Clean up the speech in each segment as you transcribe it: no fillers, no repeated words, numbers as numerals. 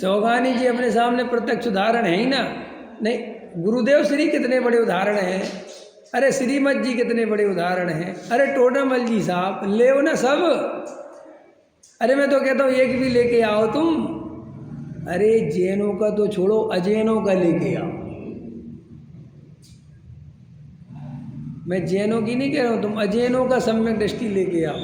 सौगानी जी अपने सामने प्रत्यक्ष उदाहरण है ही ना। नहीं, गुरुदेव श्री कितने बड़े उदाहरण हैं, अरे श्रीमद जी कितने बड़े उदाहरण हैं, अरे टोडामल जी साहब ले ना सब। अरे मैं तो कहता हूँ एक भी लेके आओ तुम। अरे जैनों का तो छोड़ो, अजैनों का लेके आओ। मैं जैनों की नहीं कह रहा हूँ, तुम अजैनों का सम्यक दृष्टि लेके आओ।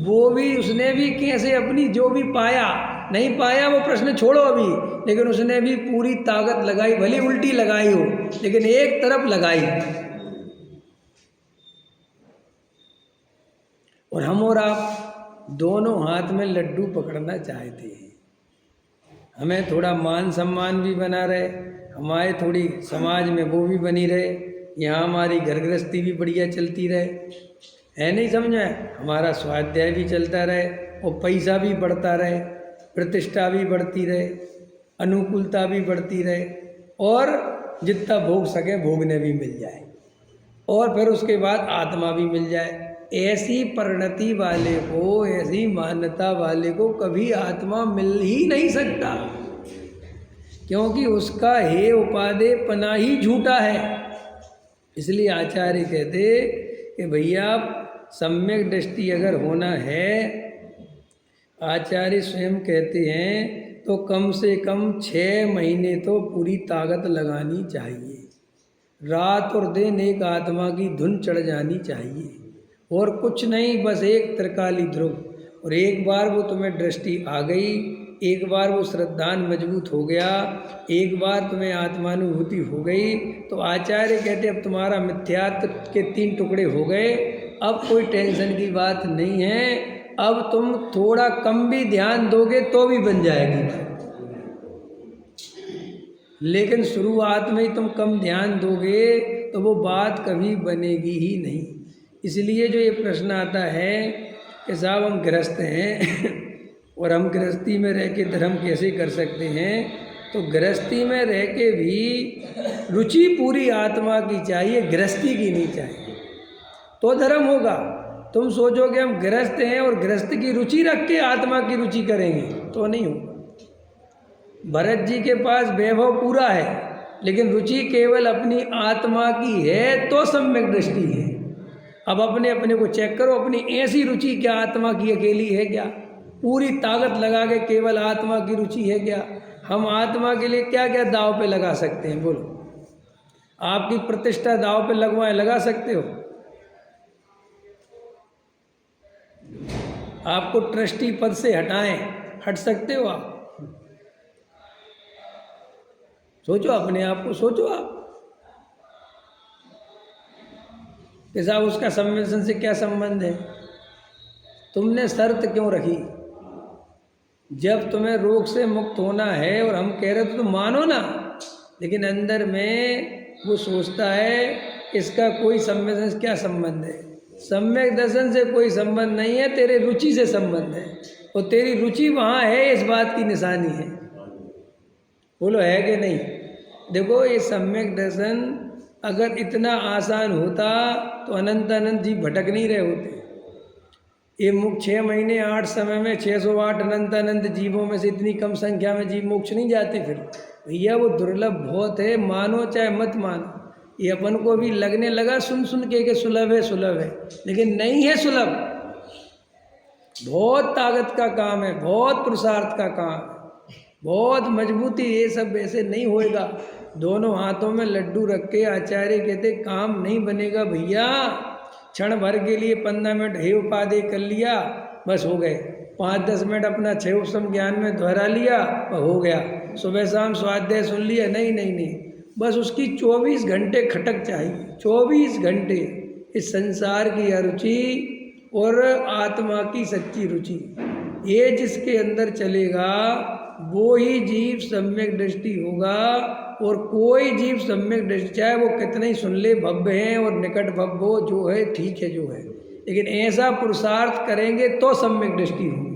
वो भी, उसने भी कैसे अपनी जो भी पाया, नहीं पाया वो प्रश्न छोड़ो अभी, लेकिन उसने भी पूरी ताकत लगाई, भले उल्टी लगाई हो लेकिन एक तरफ लगाई। और हम और आप दोनों हाथ में लड्डू पकड़ना चाहते हैं। हमें थोड़ा मान सम्मान भी बना रहे, हमारे थोड़ी समाज में वो भी बनी रहे, यहाँ हमारी घर गृहस्थी भी बढ़िया चलती रहे, है नहीं समझा, हमारा स्वाध्याय भी चलता रहे और पैसा भी बढ़ता रहे, प्रतिष्ठा भी बढ़ती रहे, अनुकूलता भी बढ़ती रहे, और जितना भोग सके भोगने भी मिल जाए, और फिर उसके बाद आत्मा भी मिल जाए। ऐसी परिणति वाले को, ऐसी मान्यता वाले को कभी आत्मा मिल ही नहीं सकता, क्योंकि उसका हे उपादेय पना ही झूठा है। इसलिए आचार्य कहते कि भैया सम्यक दृष्टि अगर होना है, आचार्य स्वयं कहते हैं तो कम से कम 6 महीने तो पूरी ताकत लगानी चाहिए, रात और दिन एक आत्मा की धुन चढ़ जानी चाहिए, और कुछ नहीं, बस एक त्रिकाली ध्रुव। और एक बार वो तुम्हें दृष्टि आ गई, एक बार वो श्रद्धान मजबूत हो गया, एक बार तुम्हें आत्मानुभूति हो गई, तो आचार्य कहते अब तुम्हारा मिथ्यात्व के 3 टुकड़े हो गए, अब कोई टेंशन की बात नहीं है, अब तुम थोड़ा कम भी ध्यान दोगे तो भी बन जाएगी, लेकिन शुरुआत में ही तुम कम ध्यान दोगे तो वो बात कभी बनेगी ही नहीं। इसलिए जो ये प्रश्न आता है कि साहब हम गृहस्थ हैं और हम गृहस्थी में रह के धर्म कैसे कर सकते हैं, तो गृहस्थी में रह के भी रुचि पूरी आत्मा की चाहिए, गृहस्थी की नहीं चाहिए, तो धर्म होगा। तुम सोचोगे हम गृहस्थ हैं और गृहस्थ की रुचि रख के आत्मा की रुचि करेंगे तो नहीं होगा। भरत जी के पास वैभव पूरा है, लेकिन रुचि केवल अपनी आत्मा की है तो सम्यक दृष्टि है। अब अपने अपने को चेक करो, अपनी ऐसी रुचि क्या आत्मा की अकेली है क्या? पूरी ताकत लगा के केवल आत्मा की रुचि है क्या? हम आत्मा के लिए क्या क्या दाव पे लगा सकते हैं, बोलो? आपकी प्रतिष्ठा दाव पे लगवाएं, लगा सकते हो? आपको ट्रस्टी पद से हटाएं, हट सकते हो आप? सोचो, अपने आप को सोचो आप कि साहब उसका सम्मेलन से क्या संबंध है? तुमने शर्त क्यों रखी? जब तुम्हें रोग से मुक्त होना है और हम कह रहे थे तो मानो ना, लेकिन अंदर में वो सोचता है इसका कोई सम्मेलन से क्या संबंध है? सम्यक दर्शन से कोई संबंध नहीं है, तेरे रुचि से संबंध है, और तेरी रुचि वहाँ है, इस बात की निशानी है। बोलो है कि नहीं? देखो, ये सम्यक दर्शन अगर इतना आसान होता तो अनंत अनंत जीव भटक नहीं रहे होते। ये मुक्त 6 महीने 8 समय में 608 अनंत अनंत जीवों में से इतनी कम संख्या में जीव मोक्ष नहीं जाते। फिर भैया वो दुर्लभ बहुत है, मानो चाहे मत मानो। ये अपन को भी लगने लगा सुन सुन के सुलभ है, सुलभ है, लेकिन नहीं है सुलभ। बहुत ताकत का काम है, बहुत पुरुषार्थ का काम है, बहुत मजबूती। ये सब ऐसे नहीं होएगा। दोनों हाथों में लड्डू रख के आचार्य कहते काम नहीं बनेगा भैया। क्षण भर के लिए 15 मिनट हे उपादेय कर लिया, बस हो गए। 5-10 मिनट अपना क्षयोपम ज्ञान में दोहरा लिया, हो गया। सुबह शाम स्वाध्याय सुन लिया, नहीं नहीं नहीं, बस उसकी 24 घंटे खटक चाहिए, 24 घंटे इस संसार की अरुचि और आत्मा की सच्ची रुचि। ये जिसके अंदर चलेगा वो ही जीव सम्यक दृष्टि होगा। और कोई जीव सम्यक दृष्टि, चाहे वो कितने ही सुन ले भव्य हैं और निकट भव्य हो, जो है ठीक है जो है, लेकिन ऐसा पुरुषार्थ करेंगे तो सम्यक दृष्टि होगी।